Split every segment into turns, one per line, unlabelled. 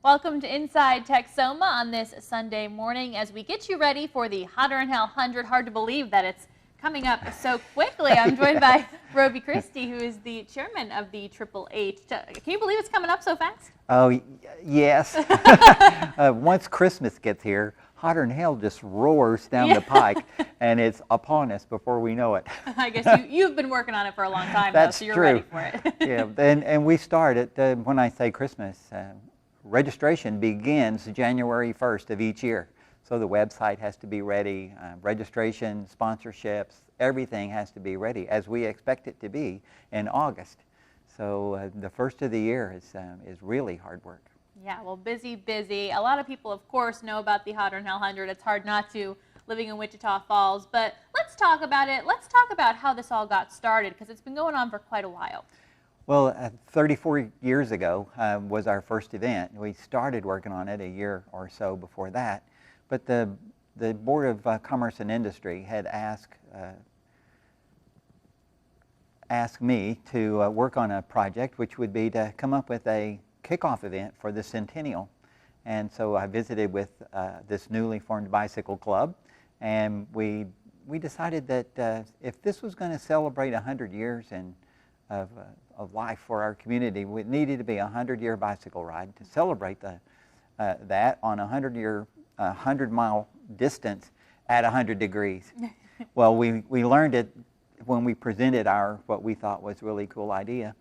Welcome to Inside Texoma on this Sunday morning as we get you ready for the Hotter Than Hell 100. Hard to believe that it's coming up so quickly. I'm joined by Roby Christie, who is the chairman of the Triple H. Can you believe it's coming up so fast?
Oh, yes. Once Christmas gets here, Hotter Than Hell just roars down the pike, and it's upon us before we know it.
I guess you've been working on it for a long time,
That's
though, so you're
true.
ready for it.
Yeah, and we start at, when I say Christmas, registration begins January 1st of each year. So the website has to be ready, registration, sponsorships, everything has to be ready as we expect it to be in August. So the first of the year is really hard work.
Yeah, well, busy, busy. A lot of people, of course, know about the Hotter Than Hell 100. It's hard not to, living in Wichita Falls. But let's talk about it. Let's talk about how this all got started, because it's been going on for quite a while.
Well, 34 years ago was our first event. We started working on it a year or so before that. But the Board of Commerce and Industry had asked me to work on a project which would be to come up with a kickoff event for the Centennial. And so I visited with this newly formed bicycle club, and we decided that if this was going to celebrate 100 years of life for our community, it needed to be a 100-year bicycle ride to celebrate that on a 100-mile distance at 100 degrees. Well, we learned it when we presented what we thought was really cool idea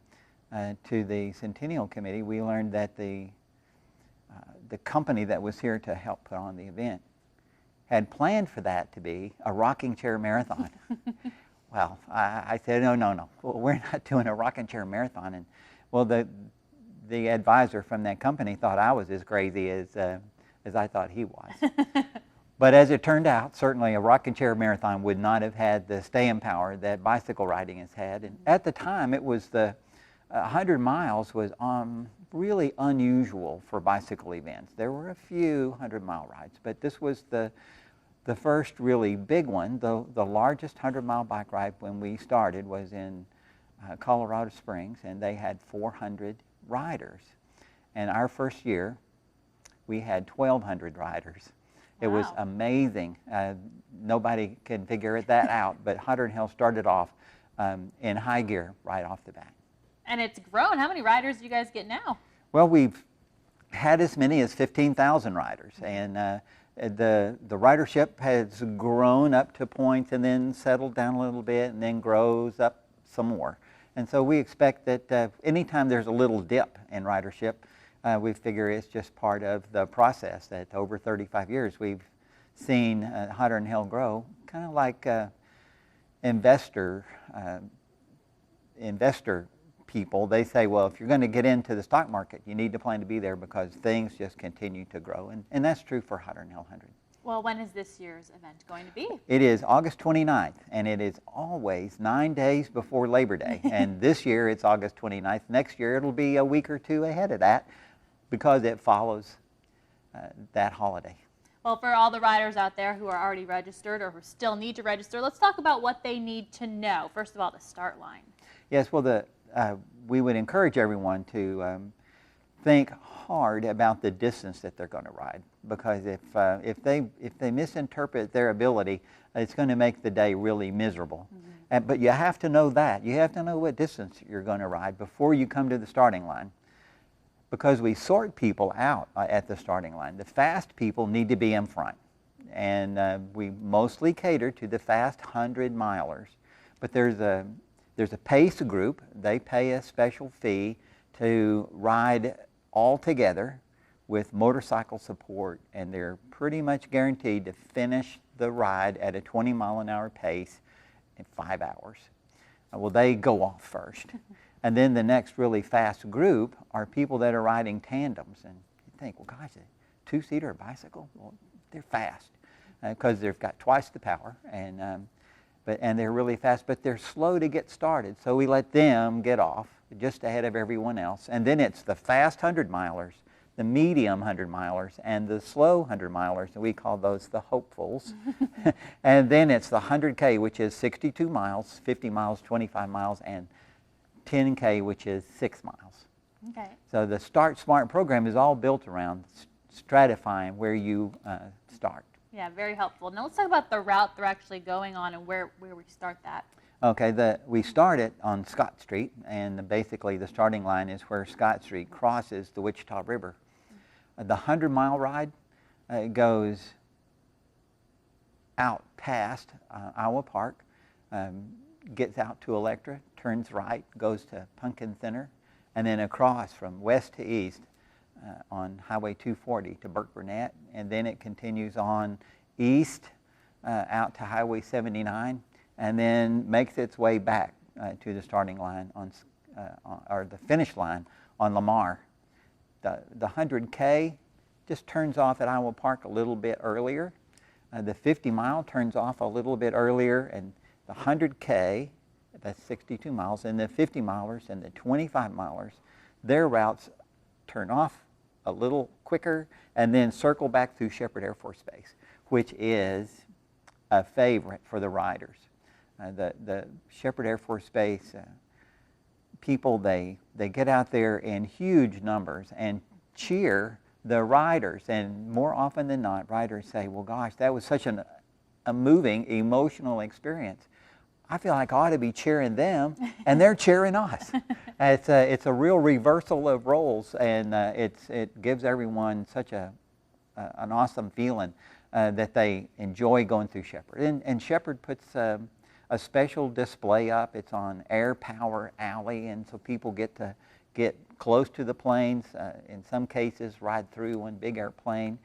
to the Centennial Committee. We learned that the company that was here to help put on the event had planned for that to be a rocking chair marathon. Well, I said, no, well, we're not doing a rocking chair marathon. And well, the advisor from that company thought I was as crazy as I thought he was. But as it turned out, certainly a rocking chair marathon would not have had the staying power that bicycle riding has had. And at the time, it was 100 miles was really unusual for bicycle events. There were a few 100-mile rides, but this was the first really big one. The largest 100-mile bike ride when we started was in Colorado Springs, and they had 400 riders. And our first year, we had 1,200 riders. Wow. It was amazing. Nobody can figure that out, but Hotter Than Hell started off in high gear right off the bat.
And it's grown. How many riders do you guys get now?
Well, we've had as many as 15,000 riders, and the ridership has grown up to points and then settled down a little bit and then grows up some more. And so we expect that anytime there's a little dip in ridership, we figure it's just part of the process. That over 35 years we've seen Hotter Than Hell grow, kind of like investor people. They say, well, if you're going to get into the stock market, you need to plan to be there because things just continue to grow. And that's true for Hotter Than Hell 100.
Well, when is this year's event going to be?
It is August 29th, and it is always 9 days before Labor Day. And this year it's August 29th. Next year it'll be a week or two ahead of that because it follows that holiday.
Well, for all the riders out there who are already registered or who still need to register, let's talk about what they need to know. First of all, the start line.
Yes, well, we would encourage everyone to think hard about the distance that they're going to ride, because if they misinterpret their ability, it's going to make the day really miserable. Mm-hmm. But you have to know that. You have to know what distance you're going to ride before you come to the starting line, because we sort people out at the starting line. The fast people need to be in front, and we mostly cater to the fast 100-milers. But there's a pace group. They pay a special fee to ride all together with motorcycle support, and they're pretty much guaranteed to finish the ride at a 20-mile-an-hour pace in 5 hours. Well, they go off first. And then the next really fast group are people that are riding tandems. And you think, well, gosh, a two-seater bicycle? Well, they're fast because they've got twice the power, and they're really fast, but they're slow to get started. So we let them get off just ahead of everyone else. And then it's the fast 100-milers, the medium 100-milers, and the slow 100-milers, and we call those the hopefuls. And then it's the 100K, which is 62 miles, 50 miles, 25 miles, and 10K, which is 6 miles.
Okay.
So the Start Smart program is all built around stratifying where you start.
Yeah, very helpful. Now let's talk about the route they're actually going on and where we start that.
Okay, we start it on Scott Street, and basically the starting line is where Scott Street crosses the Wichita River. The 100-mile ride goes out past Iowa Park, gets out to Electra, turns right, goes to Pumpkin Center, and then across from west to east on Highway 240 to Burke Burnett, and then it continues on east out to Highway 79, and then makes its way back to the starting line or the finish line on Lamar. The 100K just turns off at Iowa Park a little bit earlier. The 50-mile turns off a little bit earlier, and the 100K, that's 62 miles, and the 50-milers and the 25-milers, their routes turn off a little quicker and then circle back through Sheppard Air Force Base, which is a favorite for the riders. The Sheppard Air Force Base people, they get out there in huge numbers and cheer the riders, and more often than not, riders say, well, gosh, that was such a moving, emotional experience. I feel like I ought to be cheering them, and they're cheering us. It's a real reversal of roles, and it gives everyone such an awesome feeling that they enjoy going through Sheppard. And Sheppard puts a special display up. It's on Air Power Alley, and so people get to get close to the planes, in some cases ride through one big airplane,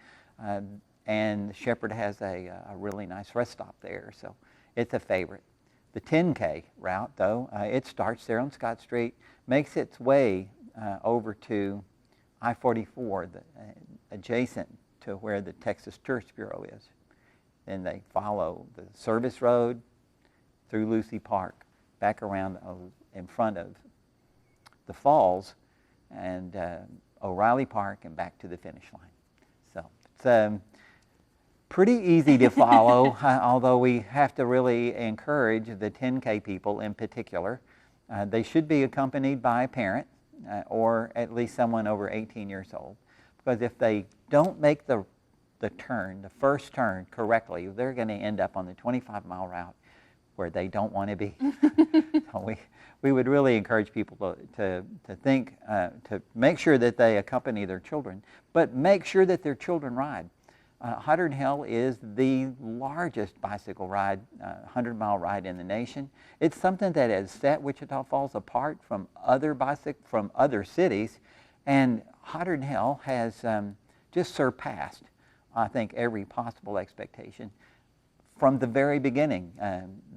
and Sheppard has a really nice rest stop there, so it's a favorite. The 10K route, though, it starts there on Scott Street, makes its way over to I-44, adjacent to where the Texas Tourist Bureau is. Then they follow the service road through Lucy Park, back around in front of the falls, and O'Reilly Park, and back to the finish line. So it's pretty easy to follow, although we have to really encourage the 10K people in particular. They should be accompanied by a parent or at least someone over 18 years old, because if they don't make the first turn correctly, they're going to end up on the 25-mile route where they don't want to be. So we would really encourage people to think, to make sure that they accompany their children, but make sure that their children ride. Hotter Than Hell is the largest bicycle ride, 100-mile ride in the nation. It's something that has set Wichita Falls apart from other cities, and Hotter Than Hell has just surpassed, I think, every possible expectation. From the very beginning,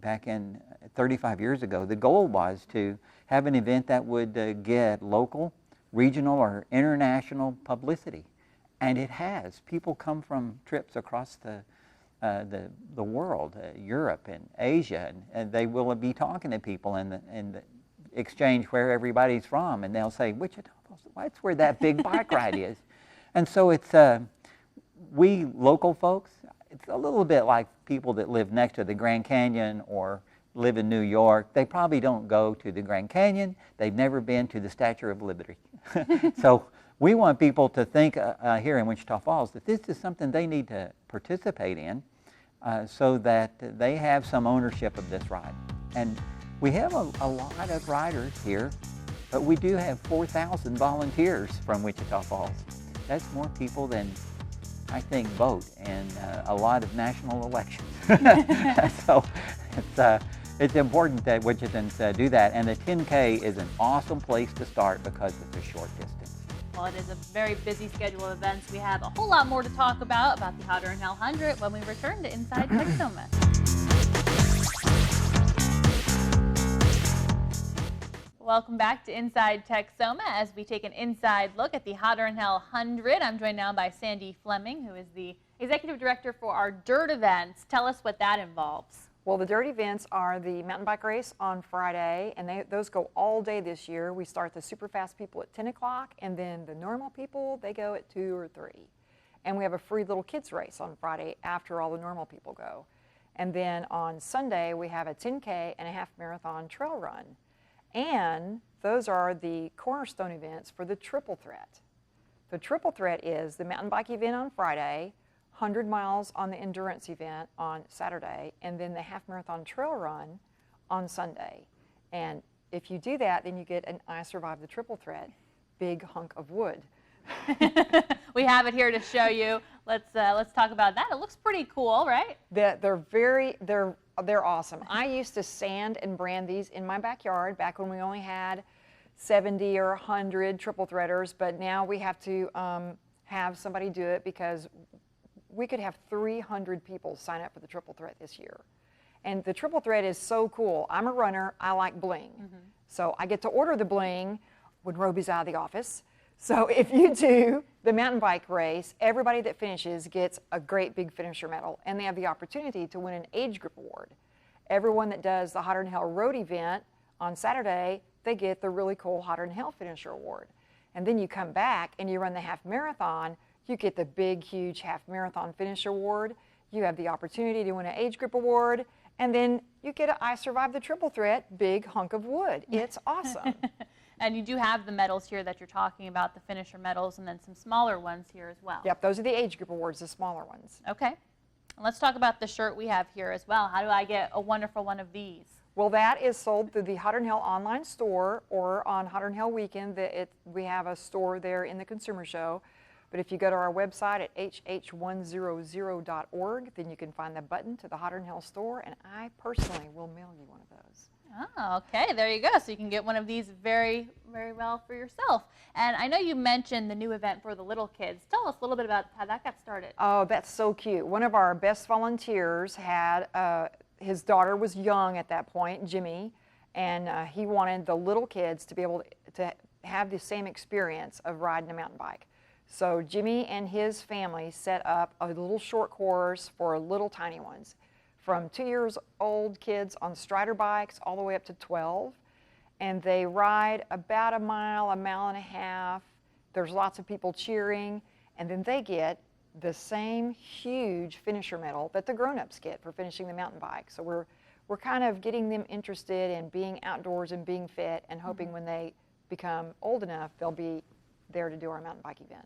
back in 35 years ago, the goal was to have an event that would get local, regional, or international publicity. And it has. People come from trips across the world, Europe and Asia, and they will be talking to people and exchange where everybody's from, and they'll say, Wichita Falls, that's where that big bike ride is. And so it's, we local folks, it's a little bit like people that live next to the Grand Canyon or live in New York. They probably don't go to the Grand Canyon. They've never been to the Statue of Liberty. So we want people to think here in Wichita Falls that this is something they need to participate in so that they have some ownership of this ride. And we have a lot of riders here, but we do have 4,000 volunteers from Wichita Falls. That's more people than I think vote in a lot of national elections. So it's important that Wichitans do that, and the 10K is an awesome place to start because it's a short distance.
Well, it is a very busy schedule of events. We have a whole lot more to talk about the Hotter Than Hell 100 when we return to Inside Texoma. Welcome back to Inside Texoma as we take an inside look at the Hotter Than Hell 100. I'm joined now by Sandy Fleming, who is the Executive Director for our DIRT events. Tell us what that involves.
Well, the DIRT events are the mountain bike race on Friday, and those go all day this year. We start the super fast people at 10 o'clock, and then the normal people, they go at 2 or 3. And we have a free little kids race on Friday after all the normal people go. And then on Sunday, we have a 10K and a half marathon trail run. And those are the cornerstone events for the triple threat. The triple threat is the mountain bike event on Friday, 100 miles on the endurance event on Saturday, and then the half marathon trail run on Sunday. And if you do that, then you get an I Survived the Triple Threat big hunk of wood.
We have it here to show you. Let's talk about that. It looks pretty cool, right?
They're awesome. I used to sand and brand these in my backyard back when we only had 70 or 100 triple threaders, but now we have to have somebody do it because we could have 300 people sign up for the triple threat this year. And the triple threat is so cool. I'm a runner, I like bling. So I get to order the bling when Roby's out of the office. So if you do the mountain bike race, everybody that finishes gets a great big finisher medal, and they have the opportunity to win an age group award. Everyone that does the Hotter Than Hell road event on Saturday, they get the really cool Hotter Than Hell finisher award. And then you come back and you run the half marathon, you get the big, huge half marathon finisher award. You have the opportunity to win an age group award, and then you get an I Survived the Triple Threat big hunk of wood. It's awesome.
And you do have the medals here that you're talking about, the finisher medals, and then some smaller ones here as well.
Yep, those are the age group awards, the smaller ones.
Okay. And let's talk about the shirt we have here as well. How do I get a wonderful one of these?
Well, that is sold through the Hotter Than Hell online store or on Hotter Than Hell weekend. We have a store there in the Consumer Show. But if you go to our website at hh100.org, then you can find the button to the Hotter Than Hell store, and I personally will mail you one of those.
Oh, okay, there you go. So you can get one of these very, very well for yourself. And I know you mentioned the new event for the little kids. Tell us a little bit about how that got started.
Oh, that's so cute. One of our best volunteers had, his daughter was young at that point, Jimmy, and he wanted the little kids to be able to have the same experience of riding a mountain bike. So Jimmy and his family set up a little short course for little tiny ones, from 2 years old kids on Strider bikes all the way up to 12. And they ride about a mile and a half. There's lots of people cheering. And then they get the same huge finisher medal that the grown-ups get for finishing the mountain bike. So we're kind of getting them interested in being outdoors and being fit, and hoping when they become old enough, they'll be there to do our mountain bike event.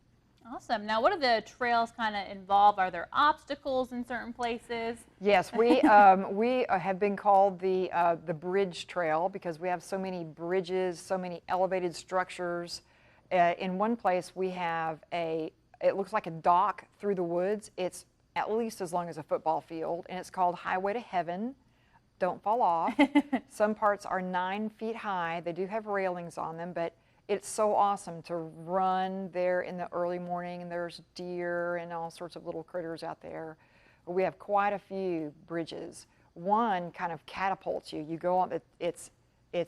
Awesome. Now, what do the trails kind of involve? Are there obstacles in certain places?
Yes, we have been called the bridge trail because we have so many bridges, so many elevated structures. In one place, we have it looks like a dock through the woods. It's at least as long as a football field, and it's called Highway to Heaven. Don't fall off. Some parts are 9 feet high. They do have railings on them, but it's so awesome to run there in the early morning, and there's deer and all sorts of little critters out there. We have quite a few bridges. One kind of catapults you. You go on, it's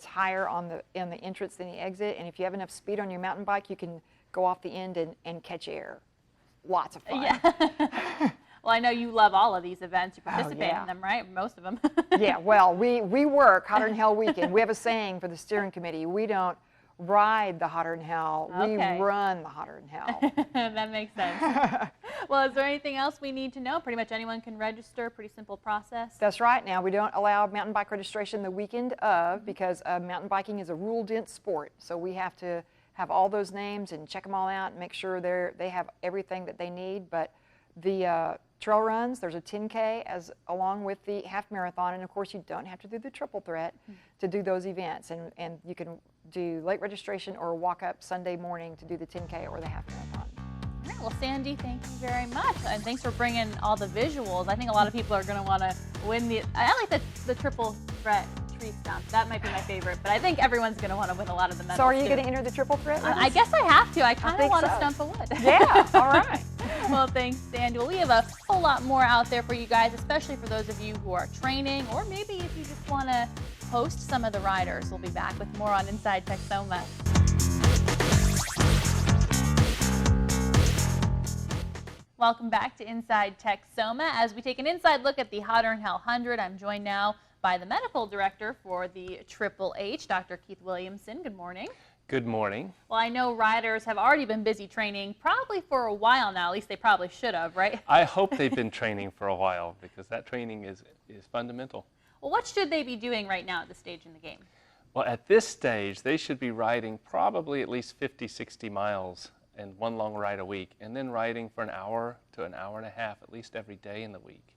higher in the entrance than the exit, and if you have enough speed on your mountain bike, you can go off the end and catch air. Lots of fun.
Yeah. Well, I know you love all of these events. You participate
yeah.
in them, right? Most of them.
Yeah, well, we work Hotter Than Hell weekend. We have a saying for the steering committee. We don't ride the Hotter Than Hell.
Okay.
We run the Hotter Than Hell.
That makes sense. Well, is there anything else we need to know? Pretty much anyone can register. Pretty simple process.
That's right. Now, we don't allow mountain bike registration the weekend of because mountain biking is a rule-dense sport. So we have to have all those names and check them all out and make sure they have everything that they need. But the trail runs, there's a 10K along with the half marathon, and of course you don't have to do the triple threat to do those events, and you can do late registration or walk up Sunday morning to do the 10K or the half marathon.
All right, well, Sandy, thank you very much, and thanks for bringing all the visuals. I think a lot of people are going to want to win I like the triple threat tree stump. That might be my favorite, but I think everyone's going to want to win a lot of the medals.
So are you
too.
going to enter the triple threat?
I guess I have to. I kind of want to stump a wood.
Yeah, all right.
Well, thanks, Sandy. Well, we have a whole lot more out there for you guys, especially for those of you who are training, or maybe if you just want to host some of the riders. We'll be back with more on Inside Texoma. Welcome back to Inside Texoma. As we take an inside look at the Hotter Than Hell 100, I'm joined now by the medical director for the Triple H, Dr. Keith Williamson. Good morning.
Good morning.
Well, I know riders have already been busy training probably for a while now. At least they probably should have, right?
I hope they've been training for a while because that training is fundamental.
Well, what should they be doing right now at this stage in the game?
Well, at this stage, they should be riding probably at least 50, 60 miles and one long ride a week, and then riding for an hour to an hour and a half at least every day in the week.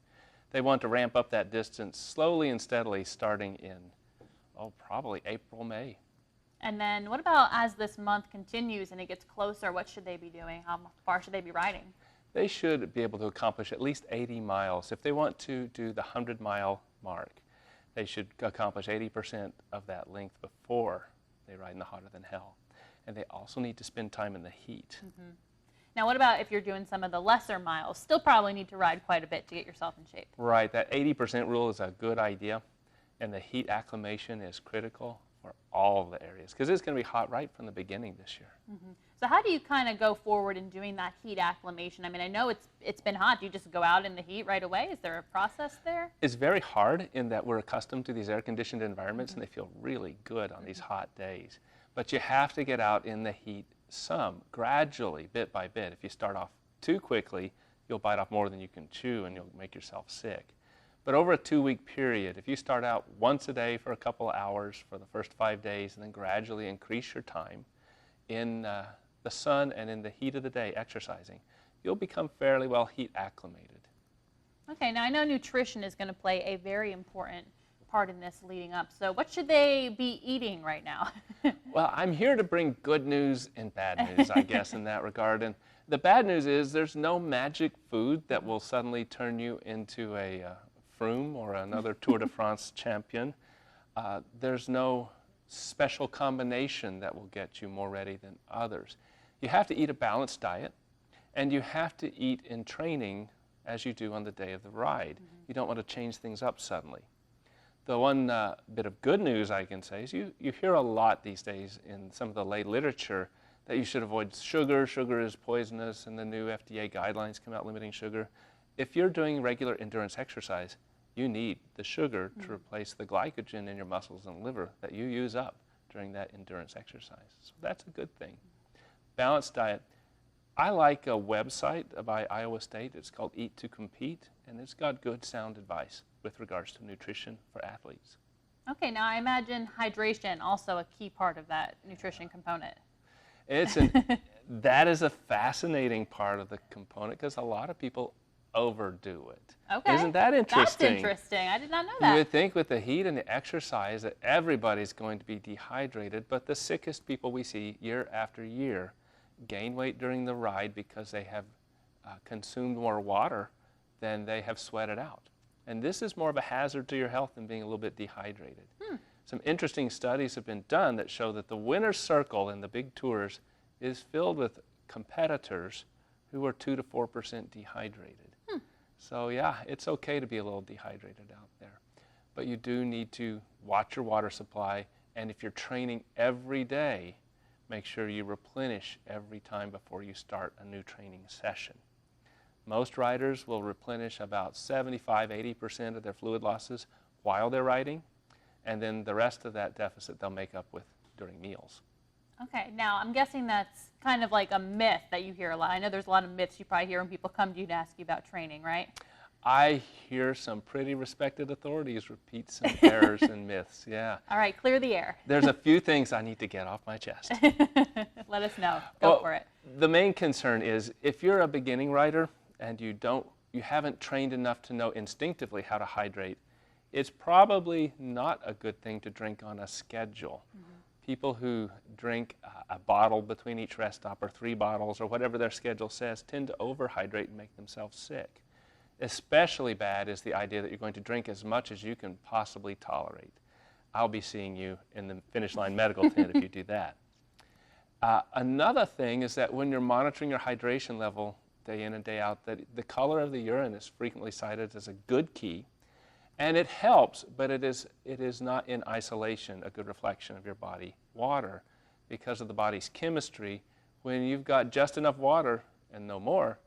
They want to ramp up that distance slowly and steadily starting in, probably April, May.
And then what about as this month continues and it gets closer, what should they be doing? How far should they be riding?
They should be able to accomplish at least 80 miles. If they want to do the 100-mile mark, they should accomplish 80% of that length before they ride in the Hotter Than Hell. And they also need to spend time in the heat.
Mm-hmm. Now, what about if you're doing some of the lesser miles? Still probably need to ride quite a bit to get yourself in shape.
Right, that 80% rule is a good idea, and the heat acclimation is critical for all of the areas, because it's going to be hot right from the beginning this year.
Mm-hmm. So how do you kind of go forward in doing that heat acclimation? I mean, I know it's been hot. Do you just go out in the heat right away? Is there a process there?
It's very hard in that we're accustomed to these air-conditioned environments, and they feel really good on these hot days. But you have to get out in the heat some, gradually, bit by bit. If you start off too quickly, you'll bite off more than you can chew, and you'll make yourself sick. But over a 2-week period, if you start out once a day for a couple of hours for the first 5 days, and then gradually increase your time in the sun and in the heat of the day exercising, you'll become fairly well heat acclimated.
Okay, now I know nutrition is going to play a very important part in this leading up. So what should they be eating right now?
Well, I'm here to bring good news and bad news, I guess, in that regard. And the bad news is there's no magic food that will suddenly turn you into a Froome or another Tour de France champion. There's no special combination that will get you more ready than others. You have to eat a balanced diet, and you have to eat in training as you do on the day of the ride. Mm-hmm. You don't want to change things up suddenly. The one bit of good news I can say is you hear a lot these days in some of the lay literature that you should avoid sugar. Sugar is poisonous, and the new FDA guidelines come out limiting sugar. If you're doing regular endurance exercise, you need the sugar to replace the glycogen in your muscles and liver that you use up during that endurance exercise. So that's a good thing. Balanced diet. I like a website by Iowa State. It's called Eat to Compete, and it's got good, sound advice with regards to nutrition for athletes.
Okay, now I imagine hydration also a key part of that nutrition component.
That is a fascinating part of the component because a lot of people overdo it.
Okay.
Isn't that interesting?
That's interesting. I did not know that.
You would think with the heat and the exercise that everybody's going to be dehydrated, but the sickest people we see year after year gain weight during the ride because they have consumed more water than they have sweated out. And this is more of a hazard to your health than being a little bit dehydrated. Some interesting studies have been done that show that the winner's circle in the big tours is filled with competitors who are 2 to 4% dehydrated. So yeah, it's okay to be a little dehydrated out there. But you do need to watch your water supply, and if you're training every day, make sure you replenish every time before you start a new training session. Most riders will replenish about 75–80% of their fluid losses while they're riding, and then the rest of that deficit they'll make up with during meals.
Okay, now I'm guessing that's kind of like a myth that you hear a lot. I know there's a lot of myths you probably hear when people come to you to ask you about training, right?
I hear some pretty respected authorities repeat some errors and myths, yeah.
All right, clear the air.
There's a few things I need to get off my chest.
Let us know. Go for it.
The main concern is if you're a beginning rider and you haven't trained enough to know instinctively how to hydrate, it's probably not a good thing to drink on a schedule. People who drink a bottle between each rest stop or 3 bottles or whatever their schedule says tend to overhydrate and make themselves sick. Especially bad is the idea that you're going to drink as much as you can possibly tolerate. I'll be seeing you in the finish line medical tent if you do that. Another thing is that when you're monitoring your hydration level day in and day out, that the color of the urine is frequently cited as a good key. And it helps, but it is not in isolation a good reflection of your body water because of the body's chemistry. When you've got just enough water and no more,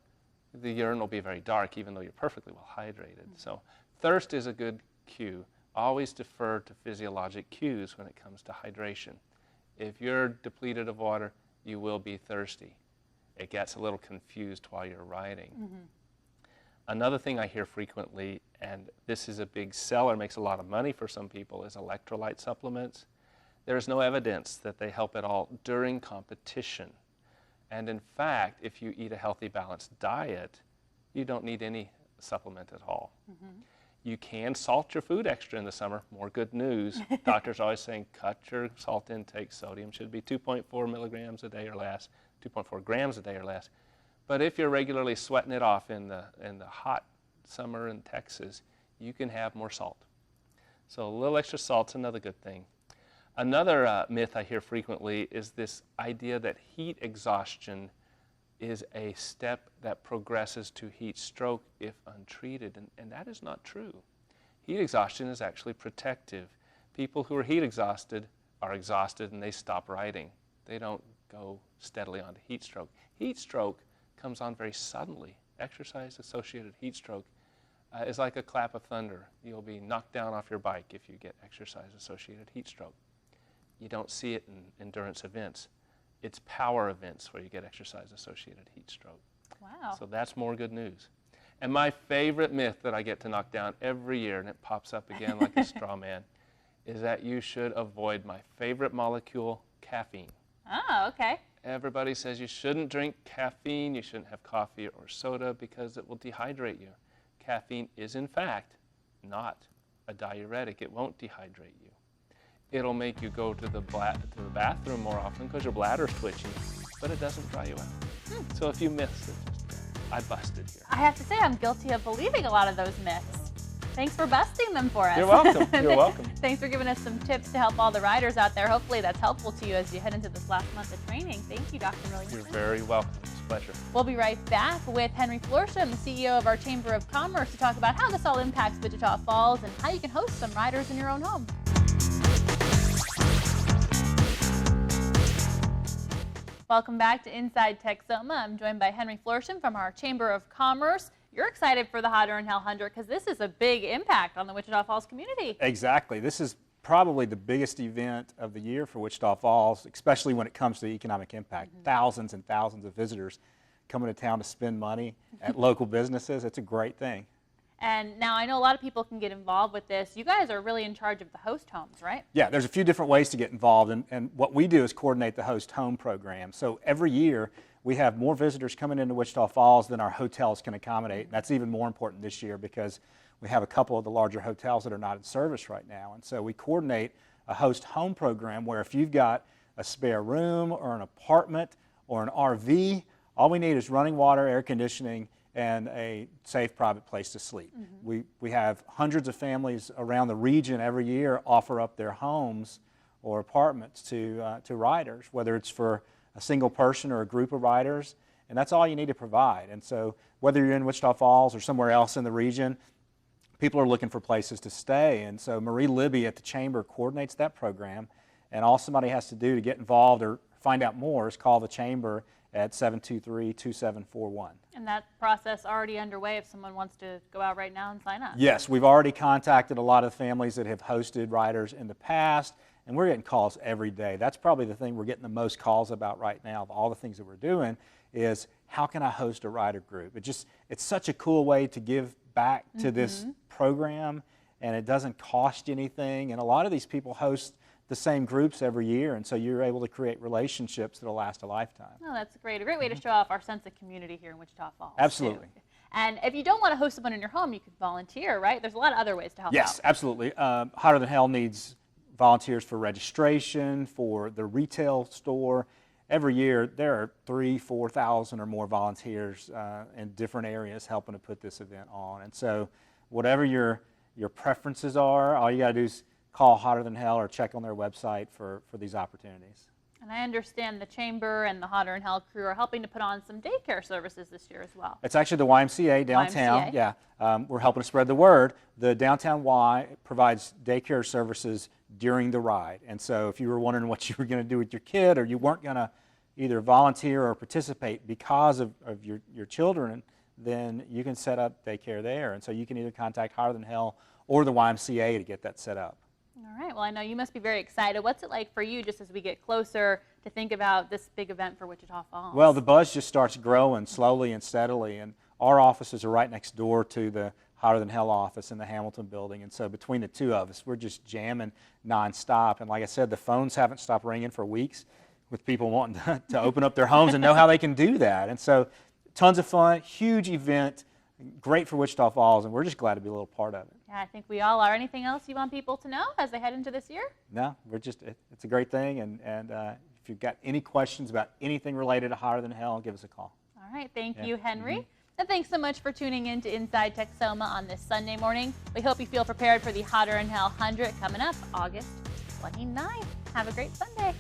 the urine will be very dark even though you're perfectly well hydrated. So thirst is a good cue. Always defer to physiologic cues when it comes to hydration. If you're depleted of water, you will be thirsty. It gets a little confused while you're riding. Another thing I hear frequently, and this is a big seller, makes a lot of money for some people, is electrolyte supplements. There's no evidence that they help at all during competition. And in fact, if you eat a healthy, balanced diet, you don't need any supplement at all. You can salt your food extra in the summer. More good news. Doctors are always saying cut your salt intake. Sodium should be 2.4 milligrams a day or less, 2.4 grams a day or less. But if you're regularly sweating it off in the hot summer in Texas, you can have more salt. So a little extra salt's another good thing. Another myth I hear frequently is this idea that heat exhaustion is a step that progresses to heat stroke if untreated, and that is not true. Heat exhaustion is actually protective. People who are heat exhausted are exhausted and they stop riding. They don't go steadily on to heat stroke. Heat stroke comes on very suddenly. Exercise-associated heat stroke is like a clap of thunder. You'll be knocked down off your bike if you get exercise-associated heat stroke. You don't see it in endurance events. It's power events where you get exercise-associated heat stroke.
Wow.
So that's more good news. And my favorite myth that I get to knock down every year, and it pops up again like a straw man, is that you should avoid my favorite molecule, caffeine.
Oh, okay.
Everybody says you shouldn't drink caffeine, you shouldn't have coffee or soda because it will dehydrate you. Caffeine is, in fact, not a diuretic. It won't dehydrate you. It'll make you go to the bathroom more often because your bladder's twitching, but it doesn't dry you out. So if you miss it, I busted here.
I have to say I'm guilty of believing a lot of those myths. Thanks for busting them for us.
You're welcome. You're welcome.
Thanks for giving us some tips to help all the riders out there. Hopefully that's helpful to you as you head into this last month of training. Thank you, Dr. Millington.
You're very welcome. It's a pleasure.
We'll be right back with Henry Florsham, the CEO of our Chamber of Commerce, to talk about how this all impacts Wichita Falls and how you can host some riders in your own home. Welcome back to Inside Texoma. I'm joined by Henry Florsham from our Chamber of Commerce. You're excited for the Hot Earn Hell 100 because this is a big impact on the Wichita Falls community.
Exactly. This is probably the biggest event of the year for Wichita Falls, especially when it comes to economic impact. Thousands and thousands of visitors coming to town to spend money at local businesses. It's a great thing.
And now I know a lot of people can get involved with this. You guys are really in charge of the host homes, right?
Yeah, there's a few different ways to get involved, and what we do is coordinate the host home program. So every year we have more visitors coming into Wichita Falls than our hotels can accommodate. And that's even more important this year because we have a couple of the larger hotels that are not in service right now. And so we coordinate a host home program where if you've got a spare room or an apartment or an RV, all we need is running water, air conditioning, and a safe private place to sleep. We have hundreds of families around the region every year offer up their homes or apartments to riders, whether it's for a single person or a group of riders, and that's all you need to provide. And so whether you're in Wichita Falls or somewhere else in the region, people are looking for places to stay. And so Marie Libby at the Chamber coordinates that program, and all somebody has to do to get involved or find out more is call the Chamber at 723-2741.
And that process already underway if someone wants to go out right now and sign up.
Yes, we've already contacted a lot of families that have hosted riders in the past, and we're getting calls every day. That's probably the thing we're getting the most calls about right now of all the things that we're doing is how can I host a rider group? It's such a cool way to give back to this program, and it doesn't cost you anything. And a lot of these people host the same groups every year, and so you're able to create relationships that'll last a lifetime.
Oh, that's great. A great way to show off our sense of community here in Wichita Falls.
Absolutely.
Too. And if you don't want to host someone in your home, you can volunteer, right? There's a lot of other ways to help out.
Yes, absolutely. Hotter Than Hell needs volunteers for registration, for the retail store. Every year there are 3,000, 4,000 or more volunteers in different areas helping to put this event on. And so whatever your preferences are, all you got to do is call Hotter Than Hell or check on their website for these opportunities.
And I understand the Chamber and the Hot Earn Hell crew are helping to put on some daycare services this year as well.
It's actually the YMCA downtown.
YMCA.
Yeah, we're helping to spread the word. The Downtown Y provides daycare services during the ride. And so if you were wondering what you were going to do with your kid or you weren't going to either volunteer or participate because of your children, then you can set up daycare there. And so you can either contact Hotter Than Hell or the YMCA to get that set up.
All right. Well, I know you must be very excited. What's it like for you just as we get closer to think about this big event for Wichita Falls?
Well, the buzz just starts growing slowly and steadily, and our offices are right next door to the Hotter Than Hell office in the Hamilton building. And so between the two of us, we're just jamming nonstop. And like I said, the phones haven't stopped ringing for weeks with people wanting to open up their homes and know how they can do that. And so tons of fun, huge event, great for Wichita Falls, and we're just glad to be a little part of it.
Yeah, I think we all are. Anything else you want people to know as they head into this year?
No, it's a great thing, and if you've got any questions about anything related to Hotter Than Hell, give us a call.
All right, thank
Yeah.
you, Henry. And thanks so much for tuning in to Inside Texoma on this Sunday morning. We hope you feel prepared for the Hotter Than Hell 100 coming up August 29th. Have a great Sunday.